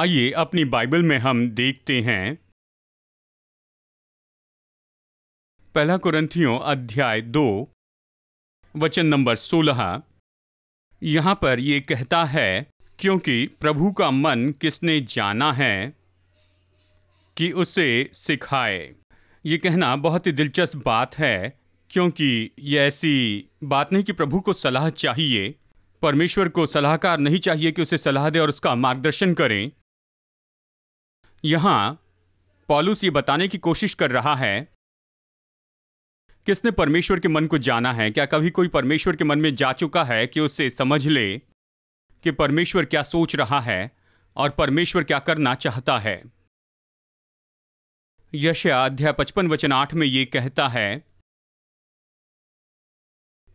आइए अपनी बाइबल में हम देखते हैं पहला कुरिन्थियों अध्याय 2 वचन नंबर 16। यहाँ पर ये कहता है, क्योंकि प्रभु का मन किसने जाना है कि उसे सिखाए। ये कहना बहुत ही दिलचस्प बात है, क्योंकि ये ऐसी बात नहीं कि प्रभु को सलाह चाहिए, परमेश्वर को सलाहकार नहीं चाहिए कि उसे सलाह दे और उसका मार्गदर्शन करें। यहाँ पौलुस ये बताने की कोशिश कर रहा है, किसने परमेश्वर के मन को जाना है। क्या कभी कोई परमेश्वर के मन में जा चुका है कि उससे समझ ले कि परमेश्वर क्या सोच रहा है और परमेश्वर क्या करना चाहता है। यशायाह अध्याय 55 वचन 8 में ये कहता है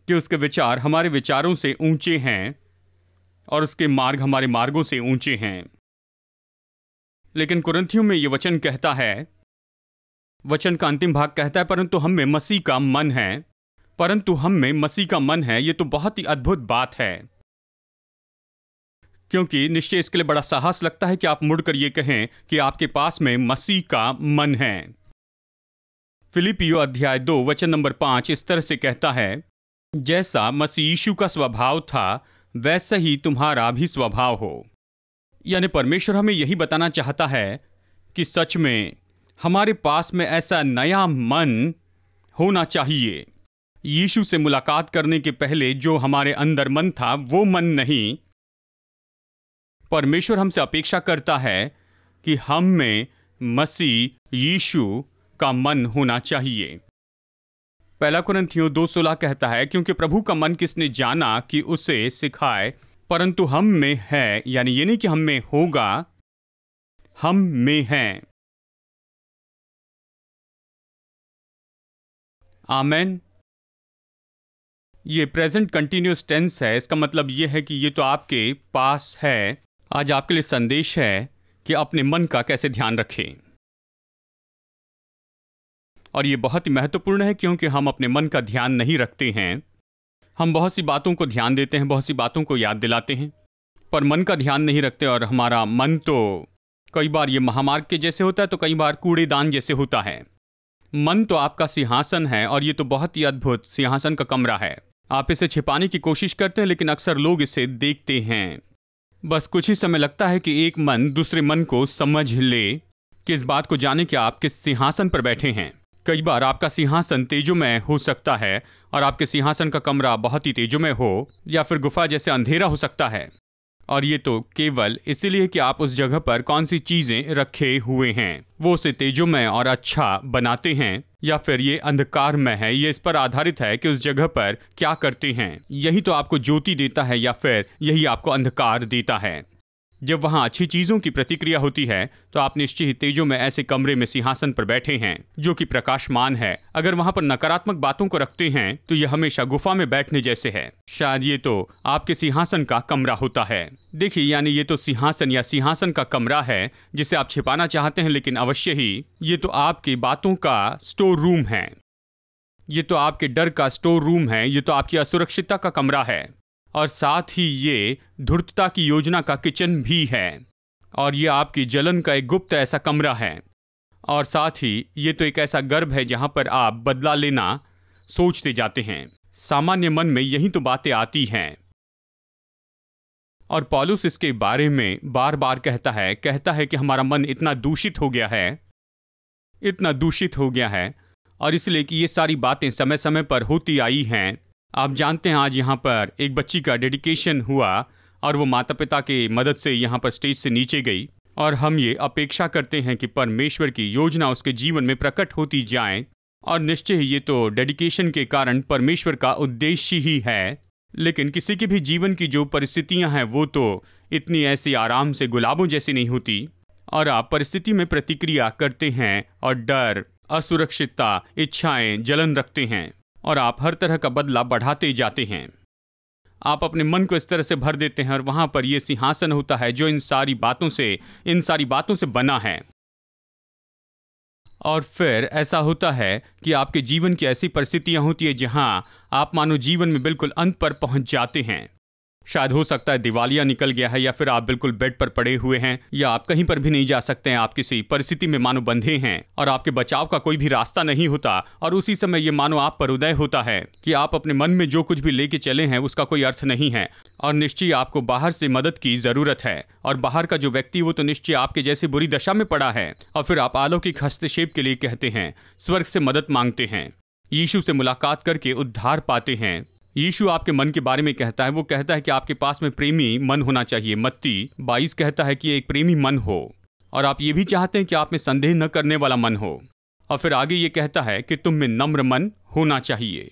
कि उसके विचार हमारे विचारों से ऊंचे हैं और उसके मार्ग हमारे मार्गों से ऊंचे हैं। लेकिन कुरिन्थियों में ये वचन कहता है, वचन का अंतिम भाग कहता है, परंतु हम में मसीह का मन है। परंतु हम में मसीह का मन है। ये तो बहुत ही अद्भुत बात है, क्योंकि निश्चय इसके लिए बड़ा साहस लगता है कि आप मुड़कर ये कहें कि आपके पास में मसीह का मन है। फिलिपियों अध्याय 2 वचन नंबर 5 इस तरह से कहता है, जैसा मसीह यीशु का स्वभाव था वैसा ही तुम्हारा भी स्वभाव हो। यानी परमेश्वर हमें यही बताना चाहता है कि सच में हमारे पास में ऐसा नया मन होना चाहिए। यीशु से मुलाकात करने के पहले जो हमारे अंदर मन था वो मन नहीं। परमेश्वर हमसे अपेक्षा करता है कि हम में मसीह यीशु का मन होना चाहिए। पहला कुरिन्थियों 2:16 कहता है, क्योंकि प्रभु का मन किसने जाना कि उसे सिखाए, परंतु हम में है। यानी ये नहीं कि हम में होगा, हम में है। आमेन। ये प्रेजेंट कंटिन्यूअस टेंस है। इसका मतलब ये है कि ये तो आपके पास है। आज आपके लिए संदेश है कि अपने मन का कैसे ध्यान रखें। और ये बहुत ही महत्वपूर्ण है, क्योंकि हम अपने मन का ध्यान नहीं रखते हैं। हम बहुत सी बातों को ध्यान देते हैं, बहुत सी बातों को याद दिलाते हैं, पर मन का ध्यान नहीं रखते। और हमारा मन तो कई बार ये महामार्ग के जैसे होता है, तो कई बार कूड़ेदान जैसे होता है। मन तो आपका सिंहासन है, और ये तो बहुत ही अद्भुत सिंहासन का कमरा है। आप इसे छिपाने की कोशिश करते हैं, लेकिन अक्सर लोग इसे देखते हैं। बस कुछ ही समय लगता है कि एक मन दूसरे मन को समझ ले कि इस बात को जाने कि आप किस सिंहासन पर बैठे हैं। कई बार आपका सिंहासन तेजोमय हो सकता है और आपके सिंहासन का कमरा बहुत ही तेजोमय हो, या फिर गुफा जैसे अंधेरा हो सकता है। और ये तो केवल इसीलिए कि आप उस जगह पर कौन सी चीजें रखे हुए हैं वो उसे तेजोमय और अच्छा बनाते हैं, या फिर ये अंधकारमय है। ये इस पर आधारित है कि उस जगह पर क्या करते हैं। यही तो आपको ज्योति देता है, या फिर यही आपको अंधकार देता है। जब वहां अच्छी चीजों की प्रतिक्रिया होती है, तो आप निश्चय ही तेजो में ऐसे कमरे में सिंहासन पर बैठे हैं जो कि प्रकाशमान है। अगर वहां पर नकारात्मक बातों को रखते हैं, तो यह हमेशा गुफा में बैठने जैसे है। शायद ये तो आपके सिंहासन का कमरा होता है। देखिए, यानी ये तो सिंहासन या सिंहासन का कमरा है जिसे आप छिपाना चाहते हैं, लेकिन अवश्य ही ये तो आपकी बातों का स्टोर रूम है। ये तो आपके डर का स्टोर रूम है। ये तो आपकी असुरक्षितता का कमरा है, और साथ ही ये धूर्तता की योजना का किचन भी है। और ये आपकी जलन का एक गुप्त ऐसा कमरा है। और साथ ही ये तो एक ऐसा गर्भ है जहां पर आप बदला लेना सोचते जाते हैं। सामान्य मन में यही तो बातें आती हैं। और पौलुस इसके बारे में बार बार कहता है कि हमारा मन इतना दूषित हो गया है, इतना दूषित हो गया है, और इसलिए कि ये सारी बातें समय समय पर होती आई हैं। आप जानते हैं, आज यहाँ पर एक बच्ची का डेडिकेशन हुआ और वो माता पिता की मदद से यहाँ पर स्टेज से नीचे गई। और हम ये अपेक्षा करते हैं कि परमेश्वर की योजना उसके जीवन में प्रकट होती जाए। और निश्चय ही ये तो डेडिकेशन के कारण परमेश्वर का उद्देश्य ही है। लेकिन किसी के भी जीवन की जो परिस्थितियाँ हैं वो तो इतनी ऐसी आराम से गुलाबों जैसी नहीं होती। और आप परिस्थिति में प्रतिक्रिया करते हैं और डर, असुरक्षितता, इच्छाएं, जलन रखते हैं, और आप हर तरह का बदला बढ़ाते जाते हैं। आप अपने मन को इस तरह से भर देते हैं, और वहां पर यह सिंहासन होता है जो इन सारी बातों से बना है। और फिर ऐसा होता है कि आपके जीवन की ऐसी परिस्थितियां होती है जहां आप मानो जीवन में बिल्कुल अंत पर पहुंच जाते हैं। शायद हो सकता है दिवालिया निकल गया है, या फिर आप बिल्कुल बेड पर पड़े हुए हैं, या आप कहीं पर भी नहीं जा सकते हैं, आप किसी परिस्थिति में मानो बंधे हैं और आपके बचाव का कोई भी रास्ता नहीं होता। और उसी समय ये मानो आप पर उदय होता है कि आप अपने मन में जो कुछ भी लेके चले हैं उसका कोई अर्थ नहीं है, और निश्चय आपको बाहर से मदद की जरूरत है। और बाहर का जो व्यक्ति वो तो निश्चय आपके जैसे बुरी दशा में पड़ा है, और फिर आप अलौकिक हस्तक्षेप के लिए कहते हैं, स्वर्ग से मदद मांगते हैं, यीशु से मुलाकात करके उद्धार पाते हैं। यीशु आपके मन के बारे में कहता है, वो कहता है कि आपके पास में प्रेमी मन होना चाहिए। मत्ती 22 कहता है कि एक प्रेमी मन हो, और आप ये भी चाहते हैं कि आप में संदेह न करने वाला मन हो। और फिर आगे ये कहता है कि तुम में नम्र मन होना चाहिए,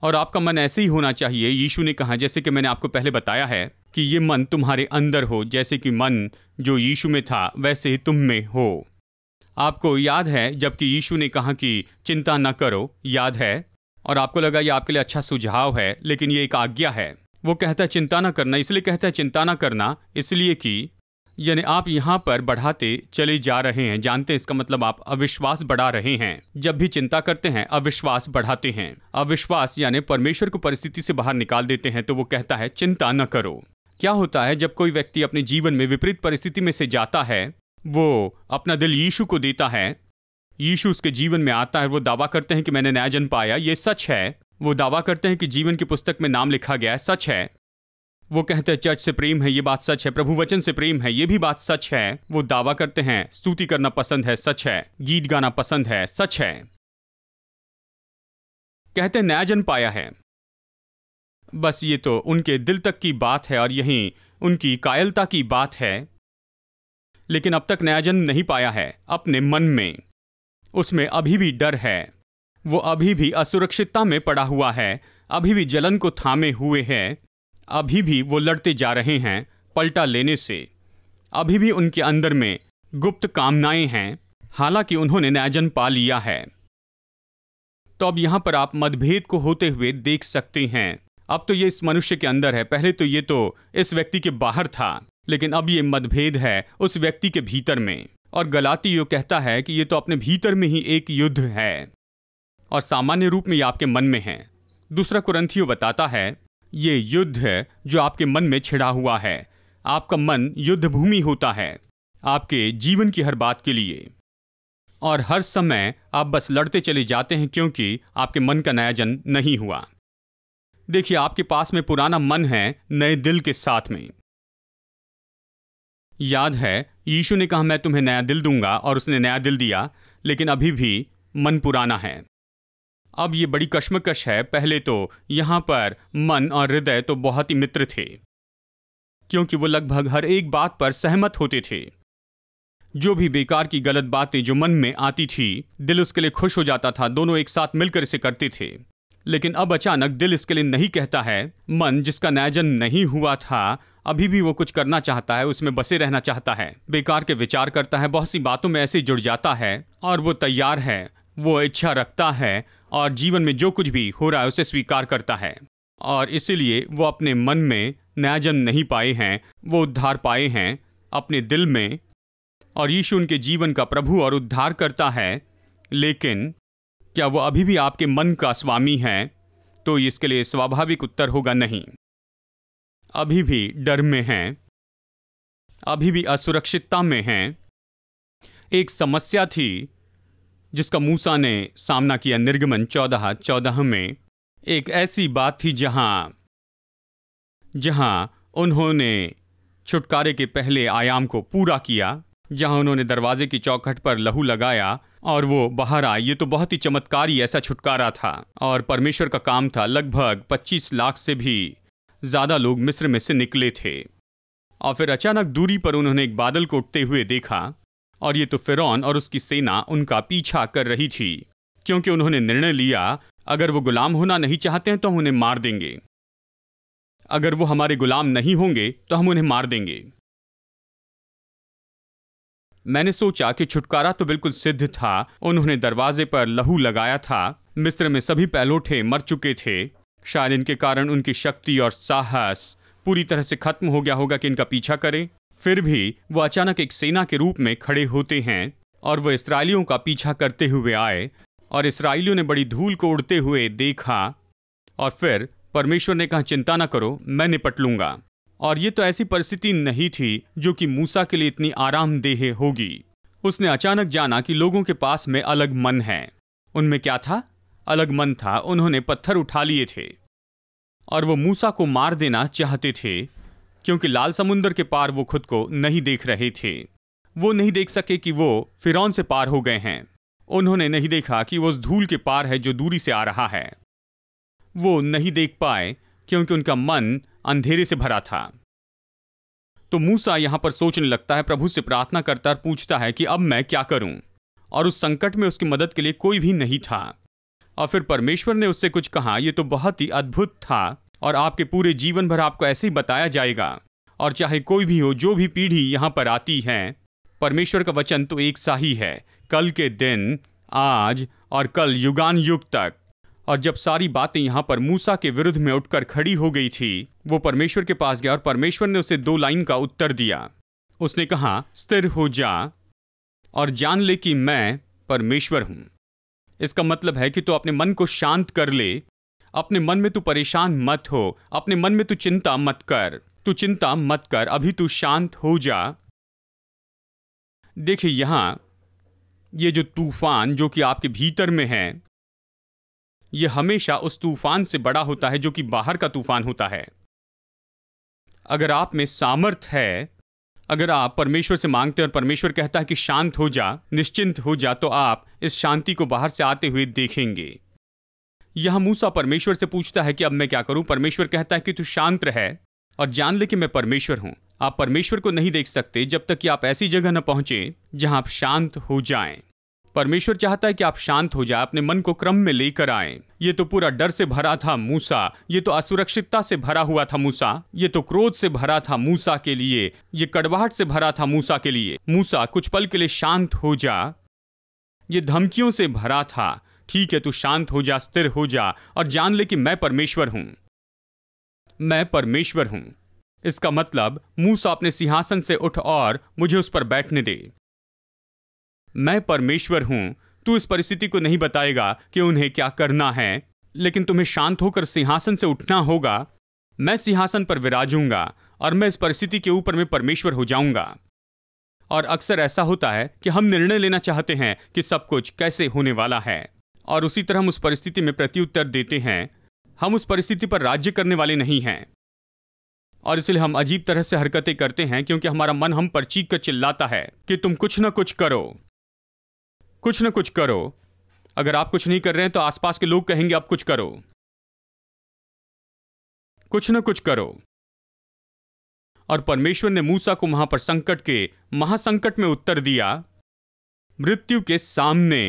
और आपका मन ऐसे ही होना चाहिए। यीशु ने कहा, जैसे कि मैंने आपको पहले बताया है, कि ये मन तुम्हारे अंदर हो, जैसे कि मन जो यीशु में था वैसे ही तुम में हो। आपको याद है जबकि यीशु ने कहा कि चिंता न करो, याद है, और आपको लगा ये आपके लिए अच्छा सुझाव है, लेकिन ये एक आज्ञा है। वो कहता है चिंता ना करना, इसलिए कहता है चिंता ना करना, इसलिए कि यानी आप यहाँ पर बढ़ाते चले जा रहे हैं। जानते हैं इसका मतलब आप अविश्वास बढ़ा रहे हैं। जब भी चिंता करते हैं अविश्वास बढ़ाते हैं। अविश्वास यानी परमेश्वर को परिस्थिति से बाहर निकाल देते हैं। तो वो कहता है चिंता न करो। क्या होता है जब कोई व्यक्ति अपने जीवन में विपरीत परिस्थिति में से जाता है, वो अपना दिल यीशु को देता है, यीशु उसके जीवन में आता है, वो दावा करते हैं कि मैंने नया जन्म पाया, ये सच है। वो दावा करते हैं कि जीवन की पुस्तक में नाम लिखा गया है, सच है। वो कहते हैं चर्च से प्रेम है, ये बात सच है। प्रभु वचन से प्रेम है, ये भी बात सच है। वो दावा करते हैं स्तुति करना पसंद है, सच है। गीत गाना पसंद है, सच है। कहते हैं नया जन्म पाया है। बस ये तो उनके दिल तक की बात है और यही उनकी कायलता की बात है। लेकिन अब तक नया जन्म नहीं पाया है अपने मन में। उसमें अभी भी डर है, वो अभी भी असुरक्षितता में पड़ा हुआ है, अभी भी जलन को थामे हुए है, अभी भी वो लड़ते जा रहे हैं पलटा लेने से। अभी भी उनके अंदर में गुप्त कामनाएं हैं, हालांकि उन्होंने नया जन्म पा लिया है। तो अब यहां पर आप मतभेद को होते हुए देख सकते हैं। अब तो ये इस मनुष्य के अंदर है, पहले तो ये तो इस व्यक्ति के बाहर था, लेकिन अब ये मतभेद है उस व्यक्ति के भीतर में। और गलातियों कहता है कि ये तो अपने भीतर में ही एक युद्ध है और सामान्य रूप में ये आपके मन में है। दूसरा कुरिन्थियों बताता है ये युद्ध है जो आपके मन में छिड़ा हुआ है। आपका मन युद्ध भूमि होता है आपके जीवन की हर बात के लिए, और हर समय आप बस लड़ते चले जाते हैं क्योंकि आपके मन का नया जन्म नहीं हुआ। देखिए, आपके पास में पुराना मन है नए दिल के साथ में। याद है यीशु ने कहा मैं तुम्हें नया दिल दूंगा, और उसने नया दिल दिया, लेकिन अभी भी मन पुराना है। अब ये बड़ी कश्मकश है। पहले तो यहाँ पर मन और हृदय तो बहुत ही मित्र थे, क्योंकि वो लगभग हर एक बात पर सहमत होते थे। जो भी बेकार की गलत बातें जो मन में आती थी, दिल उसके लिए खुश हो जाता था, दोनों एक साथ मिलकर इसे करते थे। लेकिन अब अचानक दिल इसके लिए नहीं कहता है। मन जिसका नया जन्म नहीं हुआ था, अभी भी वो कुछ करना चाहता है, उसमें बसे रहना चाहता है, बेकार के विचार करता है, बहुत सी बातों में ऐसे जुड़ जाता है, और वो तैयार है, वो इच्छा रखता है, और जीवन में जो कुछ भी हो रहा है उसे स्वीकार करता है। और इसीलिए वो अपने मन में नया जन्म नहीं पाए हैं, वो उद्धार पाए हैं अपने दिल में, और यीशु उनके जीवन का प्रभु और उद्धार करता है। लेकिन क्या वो अभी भी आपके मन का स्वामी है? तो इसके लिए स्वाभाविक उत्तर होगा नहीं। अभी भी डर में हैं, अभी भी असुरक्षितता में हैं। एक समस्या थी जिसका मूसा ने सामना किया। निर्गमन 14:14 में एक ऐसी बात थी जहां उन्होंने छुटकारे के पहले आयाम को पूरा किया, जहां उन्होंने दरवाजे की चौखट पर लहू लगाया और वो बाहर आए। ये तो बहुत ही चमत्कारी ऐसा छुटकारा था और परमेश्वर का काम था। लगभग 25 लाख से भी ज़्यादा लोग मिस्र में से निकले थे। और फिर अचानक दूरी पर उन्होंने एक बादल को उठते हुए देखा, और ये तो फिरौन और उसकी सेना उनका पीछा कर रही थी, क्योंकि उन्होंने निर्णय लिया अगर वो गुलाम होना नहीं चाहते हैं तो हम उन्हें मार देंगे, अगर वो हमारे गुलाम नहीं होंगे तो हम उन्हें मार देंगे। मैंने सोचा कि छुटकारा तो बिल्कुल सिद्ध था। उन्होंने दरवाजे पर लहू लगाया था। मिस्र में सभी पैलोठे मर चुके थे। शायद इनके कारण उनकी शक्ति और साहस पूरी तरह से खत्म हो गया होगा कि इनका पीछा करें। फिर भी वो अचानक एक सेना के रूप में खड़े होते हैं और वो इस्राएलियों का पीछा करते हुए आए, और इस्राएलियों ने बड़ी धूल को उड़ते हुए देखा, और फिर परमेश्वर ने कहा, चिंता ना करो, मैं निपट लूंगा। और ये तो ऐसी परिस्थिति नहीं थी जो कि मूसा के लिए इतनी आरामदेह होगी। उसने अचानक जाना कि लोगों के पास में अलग मन है। उनमें क्या था? अलग मन था। उन्होंने पत्थर उठा लिए थे और वो मूसा को मार देना चाहते थे, क्योंकि लाल समुंदर के पार वो खुद को नहीं देख रहे थे। वो नहीं देख सके कि वो फिरौन से पार हो गए हैं। उन्होंने नहीं देखा कि वो उस धूल के पार है जो दूरी से आ रहा है। वो नहीं देख पाए क्योंकि उनका मन अंधेरे से भरा था। तो मूसा यहां पर सोचने लगता है, प्रभु से प्रार्थना करता और पूछता है कि अब मैं क्या करूं। और उस संकट में उसकी मदद के लिए कोई भी नहीं था। और फिर परमेश्वर ने उससे कुछ कहा। यह तो बहुत ही अद्भुत था और आपके पूरे जीवन भर आपको ऐसे ही बताया जाएगा। और चाहे कोई भी हो, जो भी पीढ़ी यहां पर आती है, परमेश्वर का वचन तो एक सा ही है, कल के दिन, आज और कल, युगान युग तक। और जब सारी बातें यहां पर मूसा के विरुद्ध में उठकर खड़ी हो गई थी, वो परमेश्वर के पास गया और परमेश्वर ने उसे 2 लाइन का उत्तर दिया। उसने कहा, स्थिर हो जा और जान ले कि मैं परमेश्वर हूं। इसका मतलब है कि तू अपने मन को शांत कर ले। अपने मन में तू परेशान मत हो। अपने मन में तू चिंता मत कर। तू चिंता मत कर, अभी तू शांत हो जा। देखिए, यहां ये जो तूफान जो कि आपके भीतर में है, यह हमेशा उस तूफान से बड़ा होता है जो कि बाहर का तूफान होता है। अगर आप में सामर्थ है, अगर आप परमेश्वर से मांगते हैं और परमेश्वर कहता है कि शांत हो जा, निश्चिंत हो जा, तो आप इस शांति को बाहर से आते हुए देखेंगे। यहां मूसा परमेश्वर से पूछता है कि अब मैं क्या करूं। परमेश्वर कहता है कि तू शांत रह और जान ले कि मैं परमेश्वर हूं। आप परमेश्वर को नहीं देख सकते जब तक कि आप ऐसी जगह न पहुंचे जहां आप शांत हो जाएं। परमेश्वर चाहता है कि आप शांत हो जाए, अपने मन को क्रम में लेकर आएं। ये तो पूरा डर से भरा था मूसा, ये तो असुरक्षितता से भरा हुआ था मूसा, ये तो क्रोध से भरा था मूसा के लिए, ये कड़वाहट से भरा था मूसा के लिए। मूसा, कुछ पल के लिए शांत हो जा। ये धमकियों से भरा था। ठीक है, तू शांत हो जा, स्थिर हो जा और जान ले कि मैं परमेश्वर हूं। मैं परमेश्वर हूं। इसका मतलब, मूसा अपने सिंहासन से उठ और मुझे उस पर बैठने दे। मैं परमेश्वर हूं। तू इस परिस्थिति को नहीं बताएगा कि उन्हें क्या करना है, लेकिन तुम्हें शांत होकर सिंहासन से उठना होगा। मैं सिंहासन पर विराजूंगा और मैं इस परिस्थिति के ऊपर में परमेश्वर हो जाऊंगा। और अक्सर ऐसा होता है कि हम निर्णय लेना चाहते हैं कि सब कुछ कैसे होने वाला है, और उसी तरह हम उस परिस्थिति में प्रत्युत्तर देते हैं। हम उस परिस्थिति पर राज्य करने वाले नहीं हैं, और इसलिए हम अजीब तरह से हरकतें करते हैं, क्योंकि हमारा मन हम पर चीख कर चिल्लाता है कि तुम कुछ न कुछ करो, कुछ न कुछ करो। अगर आप कुछ नहीं कर रहे हैं तो आसपास के लोग कहेंगे अब कुछ करो, कुछ न कुछ करो। और परमेश्वर ने मूसा को वहां पर संकट के महासंकट में उत्तर दिया, मृत्यु के सामने।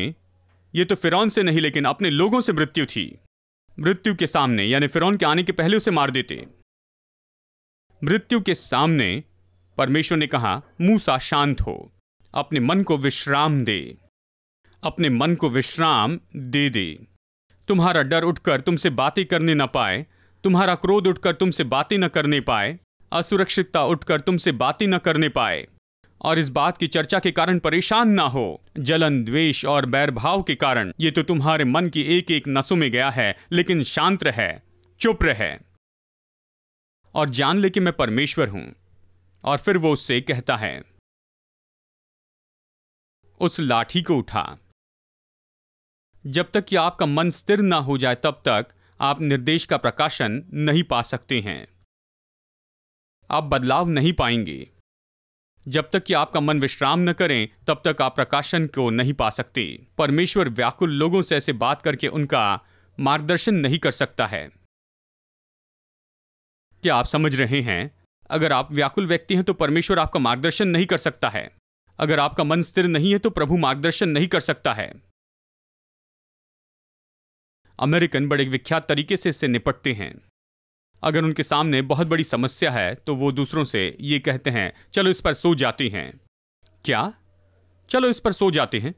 यह तो फिरौन से नहीं, लेकिन अपने लोगों से मृत्यु थी। मृत्यु के सामने, यानी फिरौन के आने के पहले उसे मार देते। मृत्यु के सामने परमेश्वर ने कहा, मूसा शांत हो, अपने मन को विश्राम दे, अपने मन को विश्राम दे दे। तुम्हारा डर उठकर तुमसे बातें करने न पाए, तुम्हारा क्रोध उठकर तुमसे बातें न करने पाए, असुरक्षितता उठकर तुमसे बातें न करने पाए, और इस बात की चर्चा के कारण परेशान ना हो, जलन, द्वेष और बैरभाव के कारण। ये तो तुम्हारे मन की एक एक नसों में गया है। लेकिन शांत रहे, चुप रहे और जान ले कि मैं परमेश्वर हूं। और फिर वो उससे कहता है, उस लाठी को उठा। जब तक कि आपका मन स्थिर ना हो जाए, तब तक आप निर्देश का प्रकाशन नहीं पा सकते हैं। आप बदलाव नहीं पाएंगे। जब तक कि आपका मन विश्राम न करें, तब तक आप प्रकाशन को नहीं पा सकते। परमेश्वर व्याकुल लोगों से ऐसे बात करके उनका मार्गदर्शन नहीं कर सकता है। क्या आप समझ रहे हैं? अगर आप व्याकुल व्यक्ति हैं तो परमेश्वर आपका मार्गदर्शन नहीं कर सकता है। अगर आपका मन स्थिर नहीं है तो प्रभु मार्गदर्शन नहीं कर सकता है। अमेरिकन बड़े विख्यात तरीके से इससे निपटते हैं। अगर उनके सामने बहुत बड़ी समस्या है तो वो दूसरों से ये कहते हैं, चलो इस पर सो जाते हैं। क्या? चलो इस पर सो जाते हैं।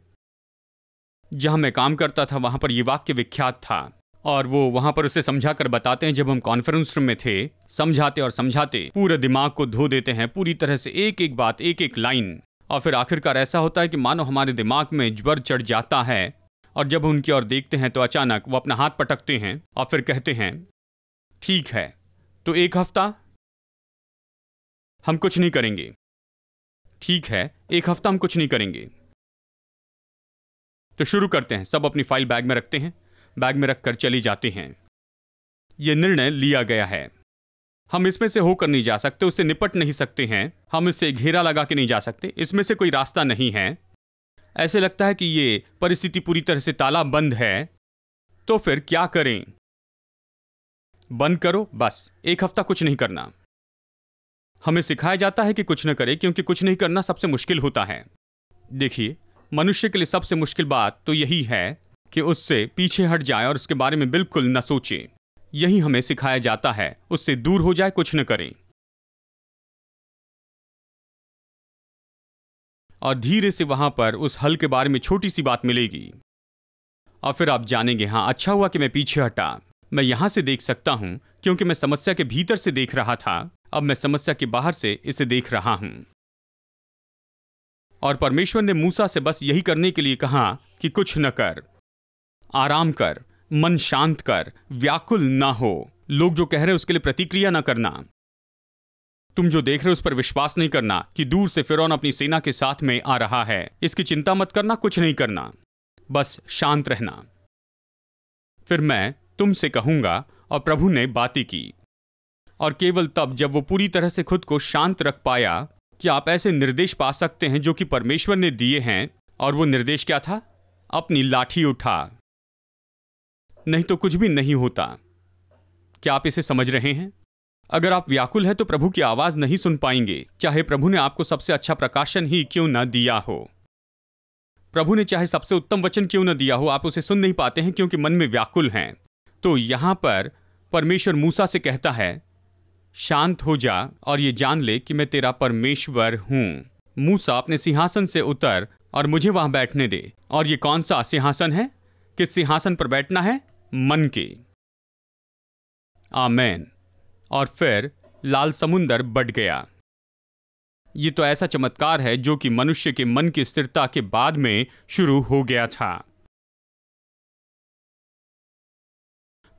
जहां मैं काम करता था वहां पर यह वाक्य विख्यात था, और वो वहां पर उसे समझा कर बताते हैं। जब हम कॉन्फ्रेंस रूम में थे, समझाते और समझाते पूरे दिमाग को धो देते हैं, पूरी तरह से एक एक बात, एक एक लाइन। और फिर आखिरकार ऐसा होता है कि मानो हमारे दिमाग में ज्वर चढ़ जाता है, और जब उनकी ओर देखते हैं तो अचानक वो अपना हाथ पटकते हैं और फिर कहते हैं, ठीक है, तो 1 हफ्ता हम कुछ नहीं करेंगे। ठीक है, 1 हफ्ता हम कुछ नहीं करेंगे। तो शुरू करते हैं। सब अपनी फाइल बैग में रखते हैं, बैग में रखकर चले जाते हैं। यह निर्णय लिया गया है। हम इसमें से होकर नहीं जा सकते, उससे निपट नहीं सकते हैं, हम इससे घेरा लगा के नहीं जा सकते, इसमें से कोई रास्ता नहीं है। ऐसे लगता है कि ये परिस्थिति पूरी तरह से ताला बंद है। तो फिर क्या करें? बंद करो, बस 1 हफ्ता कुछ नहीं करना। हमें सिखाया जाता है कि कुछ न करें, क्योंकि कुछ नहीं करना सबसे मुश्किल होता है। देखिए, मनुष्य के लिए सबसे मुश्किल बात तो यही है कि उससे पीछे हट जाए और उसके बारे में बिल्कुल न सोचे। यही हमें सिखाया जाता है, उससे दूर हो जाए, कुछ न करें। और धीरे से वहां पर उस हल के बारे में छोटी सी बात मिलेगी और फिर आप जानेंगे, हाँ, अच्छा हुआ कि मैं पीछे हटा। मैं यहां से देख सकता हूं क्योंकि मैं समस्या के भीतर से देख रहा था, अब मैं समस्या के बाहर से इसे देख रहा हूं। और परमेश्वर ने मूसा से बस यही करने के लिए कहा कि कुछ न कर, आराम कर, मन शांत कर, व्याकुल ना हो। लोग जो कह रहे हैं उसके लिए प्रतिक्रिया ना करना। तुम जो देख रहे हो उस पर विश्वास नहीं करना कि दूर से फिरौन अपनी सेना के साथ में आ रहा है। इसकी चिंता मत करना, कुछ नहीं करना, बस शांत रहना। फिर मैं तुमसे कहूंगा। और प्रभु ने बातें की। और केवल तब जब वो पूरी तरह से खुद को शांत रख पाया कि आप ऐसे निर्देश पा सकते हैं जो कि परमेश्वर ने दिए हैं। और वो निर्देश क्या था? अपनी लाठी उठा, नहीं तो कुछ भी नहीं होता। क्या आप इसे समझ रहे हैं? अगर आप व्याकुल हैं तो प्रभु की आवाज नहीं सुन पाएंगे, चाहे प्रभु ने आपको सबसे अच्छा प्रकाशन ही क्यों न दिया हो। प्रभु ने चाहे सबसे उत्तम वचन क्यों न दिया हो, आप उसे सुन नहीं पाते हैं क्योंकि मन में व्याकुल हैं। तो यहां पर परमेश्वर मूसा से कहता है, शांत हो जा और ये जान ले कि मैं तेरा परमेश्वर हूं। मूसा, अपने सिंहासन से उतर और मुझे वहां बैठने दे। और ये कौन सा सिंहासन है? किस सिंहासन पर बैठना है? मन के। आमेन। और फिर लाल समुंदर बट गया। ये तो ऐसा चमत्कार है जो कि मनुष्य के मन की स्थिरता के बाद में शुरू हो गया था।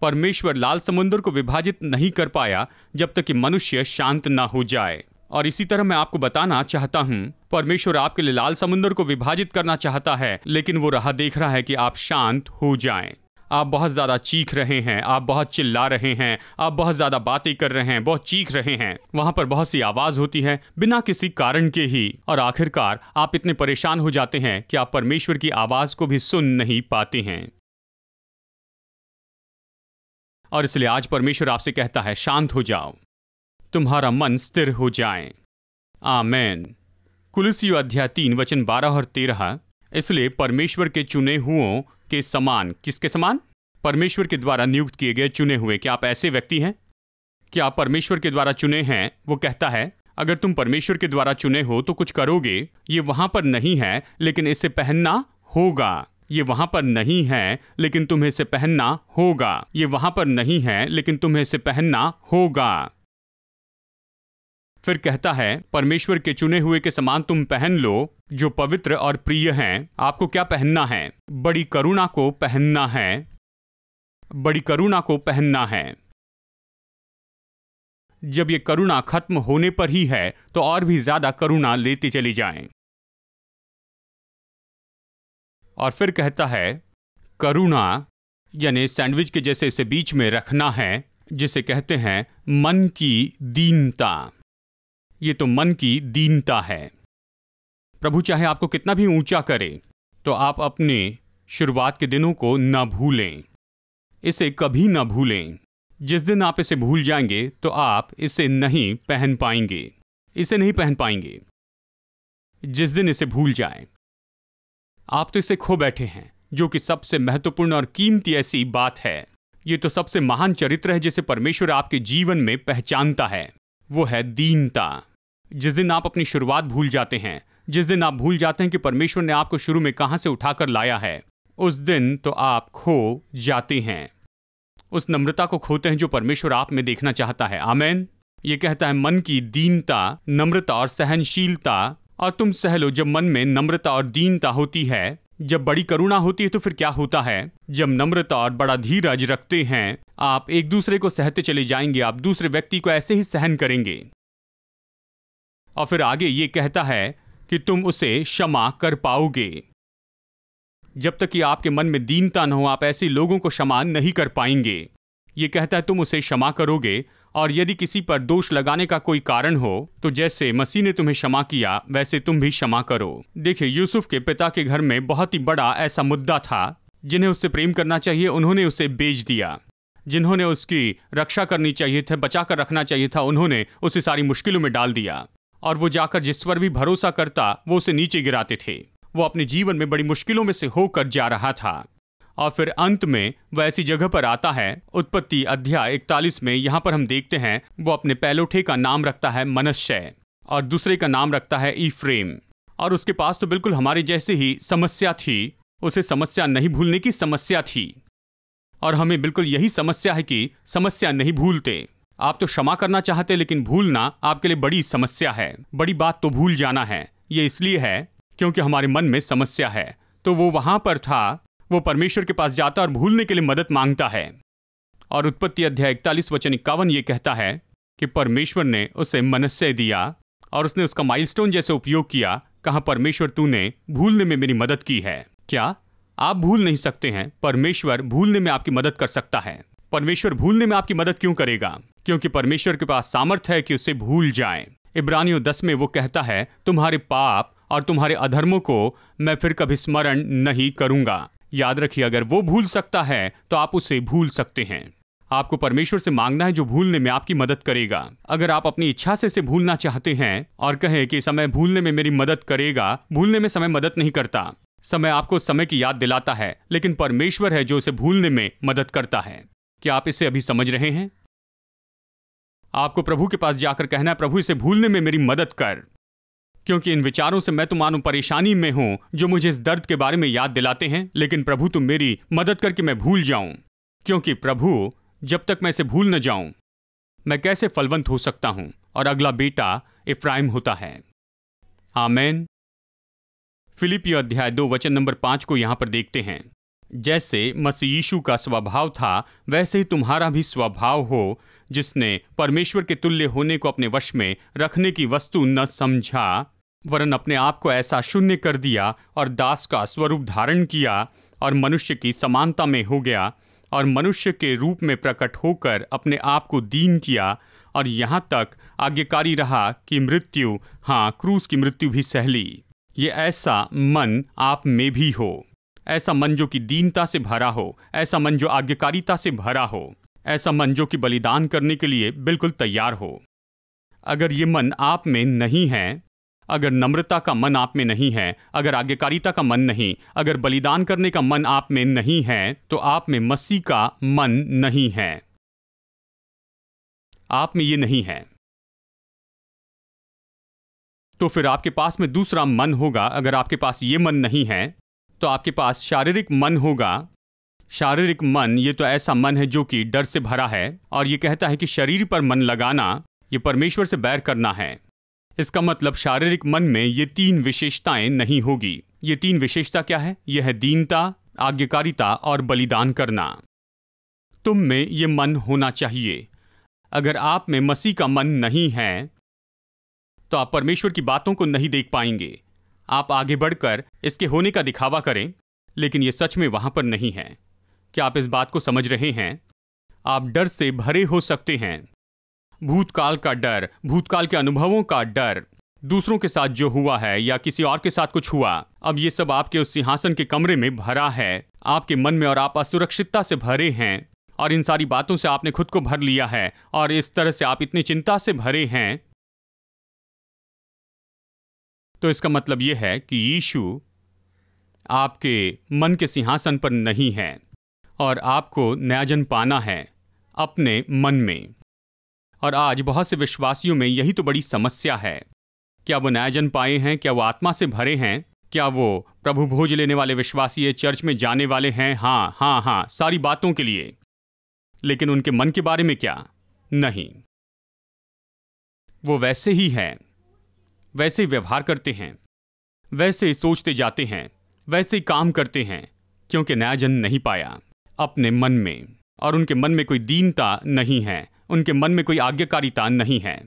परमेश्वर लाल समुद्र को विभाजित नहीं कर पाया जब तक कि मनुष्य शांत ना हो जाए। और इसी तरह मैं आपको बताना चाहता हूं, परमेश्वर आपके लिए लाल समुद्र को विभाजित करना चाहता है, लेकिन वो राह देख रहा है कि आप शांत हो जाएं। आप बहुत ज्यादा चीख रहे हैं, आप बहुत चिल्ला रहे हैं, आप बहुत ज्यादा बातें कर रहे हैं, बहुत चीख रहे हैं, वहां पर बहुत सी आवाज होती है बिना किसी कारण के ही। और आखिरकार आप इतने परेशान हो जाते हैं कि आप परमेश्वर की आवाज को भी सुन नहीं पाते हैं। और इसलिए आज परमेश्वर आपसे कहता है, शांत हो जाओ, तुम्हारा मन स्थिर हो जाए। आमेन। कुलुस्सियों अध्याय 3 वचन 12 और 13। इसलिए परमेश्वर के चुने हुओं के समान। किसके समान? परमेश्वर के द्वारा नियुक्त किए गए चुने हुए। क्या आप ऐसे व्यक्ति हैं? क्या आप परमेश्वर के द्वारा चुने हैं? वो कहता है, अगर तुम परमेश्वर के द्वारा चुने हो तो कुछ करोगे। ये वहां पर नहीं है, लेकिन इसे पहनना होगा। ये वहां पर नहीं है, लेकिन तुम्हें इसे पहनना होगा। ये वहां पर नहीं है, लेकिन तुम्हें इसे पहनना होगा। फिर कहता है, परमेश्वर के चुने हुए के समान तुम पहन लो जो पवित्र और प्रिय हैं। आपको क्या पहनना है? बड़ी करुणा को पहनना है। बड़ी करुणा को पहनना है। जब ये करुणा खत्म होने पर ही है तो और भी ज्यादा करुणा लेते चली जाएं। और फिर कहता है, करुणा यानी सैंडविच के जैसे इसे बीच में रखना है, जिसे कहते हैं मन की दीनता। ये तो मन की दीनता है। प्रभु चाहे आपको कितना भी ऊंचा करे, तो आप अपने शुरुआत के दिनों को न भूलें। इसे कभी न भूलें। जिस दिन आप इसे भूल जाएंगे तो आप इसे नहीं पहन पाएंगे। इसे नहीं पहन पाएंगे जिस दिन इसे भूल जाएं। आप तो इसे खो बैठे हैं, जो कि सबसे महत्वपूर्ण और कीमती ऐसी बात है। ये तो सबसे महान चरित्र है जिसे परमेश्वर आपके जीवन में पहचानता है। वो है दीनता। जिस दिन आप अपनी शुरुआत भूल जाते हैं, जिस दिन आप भूल जाते हैं कि परमेश्वर ने आपको शुरू में कहां से उठाकर लाया है, उस दिन तो आप खो जाते हैं। उस नम्रता को खोते हैं जो परमेश्वर आप में देखना चाहता है। आमेन। ये कहता है, मन की दीनता, नम्रता और सहनशीलता। और तुम सह लो। जब मन में नम्रता और दीनता होती है, जब बड़ी करुणा होती है, तो फिर क्या होता है? जब नम्रता और बड़ा धीरज रखते हैं, आप एक दूसरे को सहते चले जाएंगे, आप दूसरे व्यक्ति को ऐसे ही सहन करेंगे। और फिर आगे ये कहता है कि तुम उसे क्षमा कर पाओगे। जब तक कि आपके मन में दीनता न हो, आप ऐसे लोगों को क्षमा नहीं कर पाएंगे। ये कहता है तुम उसे क्षमा करोगे, और यदि किसी पर दोष लगाने का कोई कारण हो तो जैसे मसीह ने तुम्हें क्षमा किया वैसे तुम भी क्षमा करो। देखिए, यूसुफ के पिता के घर में बहुत ही बड़ा ऐसा मुद्दा था। जिन्हें उससे प्रेम करना चाहिए उन्होंने उसे बेच दिया, जिन्होंने उसकी रक्षा करनी चाहिए था, बचा कर रखना चाहिए था, उन्होंने उसे सारी मुश्किलों में डाल दिया। और वो जाकर जिस पर भी भरोसा करता वो उसे नीचे गिराते थे। वो अपने जीवन में बड़ी मुश्किलों में से होकर जा रहा था। और फिर अंत में वह ऐसी जगह पर आता है, उत्पत्ति अध्याय 41 में यहाँ पर हम देखते हैं वो अपने पहलोठे का नाम रखता है मनश्शे और दूसरे का नाम रखता है ईफ्रेम। और उसके पास तो बिल्कुल हमारे जैसे ही समस्या थी, उसे समस्या नहीं भूलने की समस्या थी। और हमें बिल्कुल यही समस्या है कि समस्या नहीं भूलते। आप तो क्षमा करना चाहते लेकिन भूलना आपके लिए बड़ी समस्या है। बड़ी बात तो भूल जाना है। ये इसलिए है क्योंकि हमारे मन में समस्या है। तो वो वहां पर था, वो परमेश्वर के पास जाता और भूलने के लिए मदद मांगता है। और उत्पत्ति अध्याय 41 वचन 51 ये कहता है कि परमेश्वर ने उसे मनश्शे दिया और उसने उसका माइलस्टोन जैसे उपयोग किया। कहा, परमेश्वर तूने भूलने में मेरी मदद की है। क्या आप भूल नहीं सकते हैं? परमेश्वर भूलने में आपकी मदद कर सकता है। परमेश्वर भूलने में आपकी मदद क्यों करेगा? क्योंकि परमेश्वर के पास सामर्थ्य है कि उसे भूल जाए। इब्रानियों 10 में वो कहता है, तुम्हारे पाप और तुम्हारे अधर्मों को मैं फिर कभी स्मरण नहीं करूंगा। याद रखिए, अगर वो भूल सकता है तो आप उसे भूल सकते हैं। आपको परमेश्वर से मांगना है जो भूलने में आपकी मदद करेगा। अगर आप अपनी इच्छा से इसे भूलना चाहते हैं और कहें कि समय भूलने में मेरी मदद करेगा, भूलने में समय मदद नहीं करता। समय आपको समय की याद दिलाता है, लेकिन परमेश्वर है जो उसे भूलने में मदद करता है। क्या आप इसे अभी समझ रहे हैं? आपको प्रभु के पास जाकर कहना है, प्रभु इसे भूलने में मेरी मदद कर, क्योंकि इन विचारों से मैं तो मानो परेशानी में हूं जो मुझे इस दर्द के बारे में याद दिलाते हैं। लेकिन प्रभु तुम मेरी मदद करके मैं भूल जाऊं, क्योंकि प्रभु जब तक मैं इसे भूल न जाऊं मैं कैसे फलवंत हो सकता हूं। और अगला बेटा इफ्राइम होता है। आमेन। फिलिपियों अध्याय 2 वचन नंबर 5 को यहां पर देखते हैं, जैसे मसीह यीशु का स्वभाव था वैसे ही तुम्हारा भी स्वभाव हो, जिसने परमेश्वर के तुल्य होने को अपने वश में रखने की वस्तु न समझा, वरन अपने आप को ऐसा शून्य कर दिया और दास का स्वरूप धारण किया और मनुष्य की समानता में हो गया और मनुष्य के रूप में प्रकट होकर अपने आप को दीन किया और यहाँ तक आज्ञाकारी रहा कि मृत्यु, हाँ क्रूस की मृत्यु भी सह ली। ये ऐसा मन आप में भी हो, ऐसा मन जो कि दीनता से भरा हो, ऐसा मन जो आज्ञाकारिता से भरा हो, ऐसा मन जो कि बलिदान करने के लिए बिल्कुल तैयार हो। अगर ये मन आप में नहीं है, अगर नम्रता का मन आप में नहीं है, अगर आज्ञाकारिता का मन नहीं, अगर बलिदान करने का मन आप में नहीं है, तो आप में मसीह का मन नहीं है। आप में ये नहीं है, तो फिर आपके पास में दूसरा मन होगा। अगर आपके पास ये मन नहीं है तो आपके पास शारीरिक मन होगा। शारीरिक मन ये तो ऐसा मन है जो कि डर से भरा है, और ये कहता है कि शरीर पर मन लगाना ये परमेश्वर से बैर करना है। इसका मतलब शारीरिक मन में ये 3 विशेषताएं नहीं होगी। ये 3 विशेषता क्या है? यह है दीनता, आज्ञाकारिता और बलिदान करना। तुम में ये मन होना चाहिए। अगर आप में मसीह का मन नहीं है तो आप परमेश्वर की बातों को नहीं देख पाएंगे। आप आगे बढ़कर इसके होने का दिखावा करें, लेकिन ये सच में वहां पर नहीं है। क्या आप इस बात को समझ रहे हैं? आप डर से भरे हो सकते हैं। भूतकाल का डर, भूतकाल के अनुभवों का डर, दूसरों के साथ जो हुआ है या किसी और के साथ कुछ हुआ, अब ये सब आपके उस सिंहासन के कमरे में भरा है आपके मन में, और आप असुरक्षितता से भरे हैं और इन सारी बातों से आपने खुद को भर लिया है और इस तरह से आप इतनी चिंता से भरे हैं। तो इसका मतलब यह है कि यीशु आपके मन के सिंहासन पर नहीं है और आपको नया जन्म पाना है अपने मन में। और आज बहुत से विश्वासियों में यही तो बड़ी समस्या है। क्या वो नया जन्म पाए हैं? क्या वो आत्मा से भरे हैं? क्या वो प्रभु भोज लेने वाले विश्वासी है, चर्च में जाने वाले हैं? हाँ हाँ हाँ, सारी बातों के लिए, लेकिन उनके मन के बारे में क्या? नहीं, वो वैसे ही है, वैसे ही व्यवहार करते हैं, वैसे ही सोचते जाते हैं, वैसे ही काम करते हैं, क्योंकि नया जन्म नहीं पाया अपने मन में। और उनके मन में कोई दीनता नहीं है, उनके मन में कोई आज्ञाकारिता नहीं है।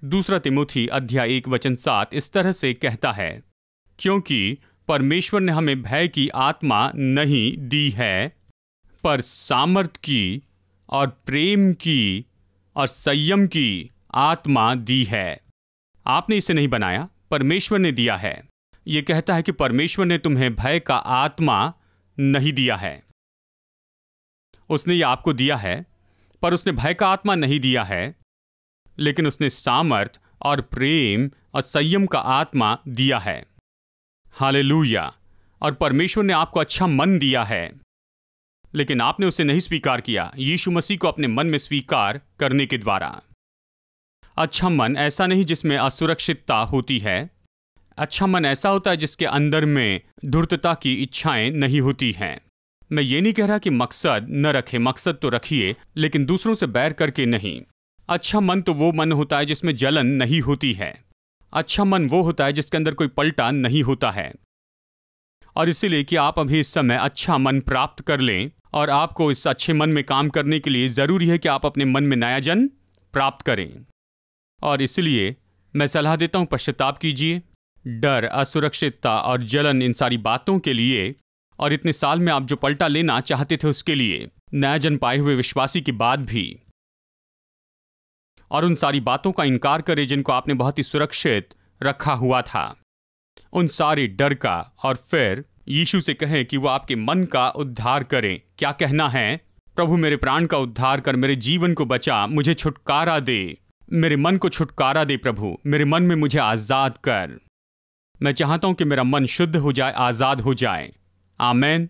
2 तिमोथी अध्याय 1:7 इस तरह से कहता है, क्योंकि परमेश्वर ने हमें भय की आत्मा नहीं दी है, पर सामर्थ की और प्रेम की और संयम की आत्मा दी है। आपने इसे नहीं बनाया, परमेश्वर ने दिया है। यह कहता है कि परमेश्वर ने तुम्हें भय का आत्मा नहीं दिया है। उसने यह आपको दिया है, पर उसने भय का आत्मा नहीं दिया है, लेकिन उसने सामर्थ और प्रेम और संयम का आत्मा दिया है। हालेलुया। और परमेश्वर ने आपको अच्छा मन दिया है, लेकिन आपने उसे नहीं स्वीकार किया यीशु मसीह को अपने मन में स्वीकार करने के द्वारा। अच्छा मन ऐसा नहीं जिसमें असुरक्षितता होती है। अच्छा मन ऐसा होता है जिसके अंदर में धूर्तता की इच्छाएं नहीं होती हैं। मैं ये नहीं कह रहा कि मकसद न रखें, मकसद तो रखिए, लेकिन दूसरों से बैर करके नहीं। अच्छा मन तो वो मन होता है जिसमें जलन नहीं होती है। अच्छा मन वो होता है जिसके अंदर कोई पलटा नहीं होता है। और इसीलिए कि आप अभी इस समय अच्छा मन प्राप्त कर लें, और आपको इस अच्छे मन में काम करने के लिए ज़रूरी है कि आप अपने मन में नया जन्म प्राप्त करें। और इसलिए मैं सलाह देता हूँ, पश्चाताप कीजिए। डर, असुरक्षितता और जलन, इन सारी बातों के लिए, और इतने साल में आप जो पलटा लेना चाहते थे उसके लिए, नया जन्म पाए हुए विश्वासी के बाद भी, और उन सारी बातों का इनकार करें जिनको आपने बहुत ही सुरक्षित रखा हुआ था, उन सारे डर का, और फिर यीशु से कहें कि वो आपके मन का उद्धार करें। क्या कहना है? प्रभु मेरे प्राण का उद्धार कर, मेरे जीवन को बचा, मुझे छुटकारा दे, मेरे मन को छुटकारा दे प्रभु, मेरे मन में मुझे आज़ाद कर। मैं चाहता हूं कि मेरा मन शुद्ध हो जाए, आज़ाद हो जाए। आमेन।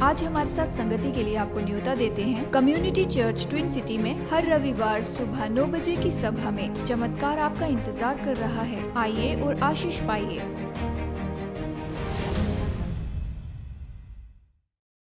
आज हमारे साथ संगति के लिए आपको न्योता देते हैं कम्युनिटी चर्च ट्विन सिटी में हर रविवार सुबह 9 बजे की सभा में। चमत्कार आपका इंतजार कर रहा है। आइए और आशीष पाइए।